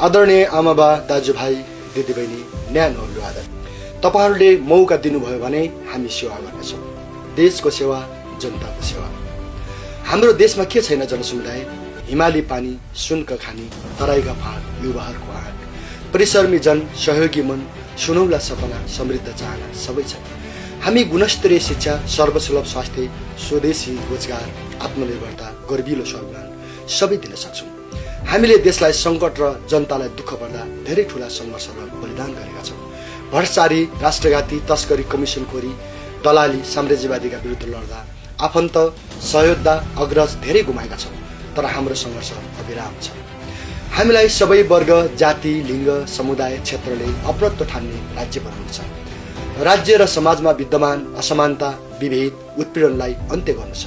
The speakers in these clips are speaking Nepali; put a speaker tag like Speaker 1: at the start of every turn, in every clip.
Speaker 1: आदरणीय आमाबा दाजुभाइ दिदीबहिनी न्यानोहरु आदर, तपाईहरुले मौका दिनुभयो भने हामी सेवा गर्नेछौँ। देशको सेवा, जनताको सेवा। हाम्रो देशमा के छैन जनसमुदाय? हिमाली पानी, सुनको खानी, तराईका फाँट, युवाहरूको आँट, परिश्रमी जन, सहयोगी मन, सुनौला सपना, समृद्ध चाहना सबै छन्। हामी गुणस्तरीय शिक्षा, सर्वसुलभ स्वास्थ्य, स्वदेशी रोजगार, आत्मनिर्भरता, गर्विलो स्वाभिमान सबै दिन सक्छौँ। हामीले देशलाई सङ्कट र जनतालाई दुःख पर्दा धेरै ठूला सङ्घर्ष र बलिदान गरेका छौँ। भ्रष्टाचारी, राष्ट्रघाती, तस्करी, कमिसनखोरी, दलाली, साम्राज्यवादीका विरुद्ध लड्दा आफन्त, सहयोद्धा, अग्रज धेरै गुमाएका छौँ। तर हाम्रो सङ्घर्ष अविराम छ। हामीलाई सबै वर्ग, जाति, लिङ्ग, समुदाय, क्षेत्रले अप्रत्व ठान्ने राज्य बनाउनु छ। राज्य र समाजमा विद्यमान असमानता, विभेद, उत्पीडनलाई अन्त्य गर्नु छ।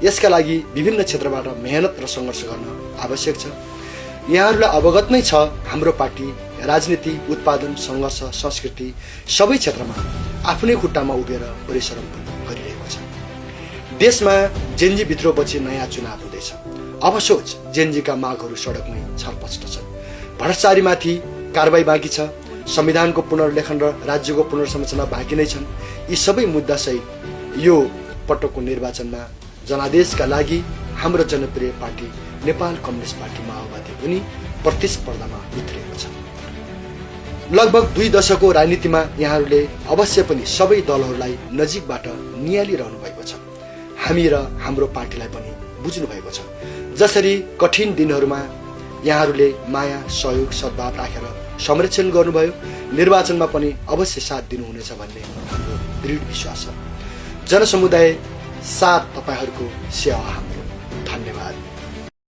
Speaker 1: यसका लागि विभिन्न क्षेत्रबाट मेहनत र सङ्घर्ष गर्न आवश्यक छ। यहाँहरूलाई अवगत नै छ, हाम्रो पार्टी राजनीति, उत्पादन, सङ्घर्ष, संस्कृति सबै क्षेत्रमा आफ्नै खुट्टामा उभिएर परिश्रम गरिरहेको छ। देशमा जेनजी विद्रोहपछि नयाँ चुनाव हुँदैछ। अब सोच, जेनजीका मागहरू सडकमै छरपष्ट छन्। भ्रष्टाचारीमाथि कारबाही बाँकी छ। संविधानको पुनर्लेखन र राज्यको पुनर्संरचना बाँकी नै छन्। यी सबै मुद्दा सहित यो पटकको निर्वाचनमा जनादेशका लागि हाम्रो जनप्रिय पार्टी नेपाल कम्युनिस्ट पार्टी माओवादी पनि प्रतिस्पर्धामा उत्रिएको छ। लगभग 2 दशकको राजनीतिमा यहाँहरूले अवश्य पनि सबै दलहरूलाई नजिकबाट नियालिरहनु भएको छ। हामी र हाम्रो पार्टीलाई पनि बुझ्नु भएको छ। जसरी कठिन दिनहरूमा यहाँहरूले माया, सहयोग, सद्भाव राखेर संरक्षण गर्नुभयो, निर्वाचनमा पनि अवश्य साथ दिनुहुनेछ भन्ने हाम्रो दृढ विश्वास छ। जनसमुदाय साथ तपाईहरूको सेवा हाम्रो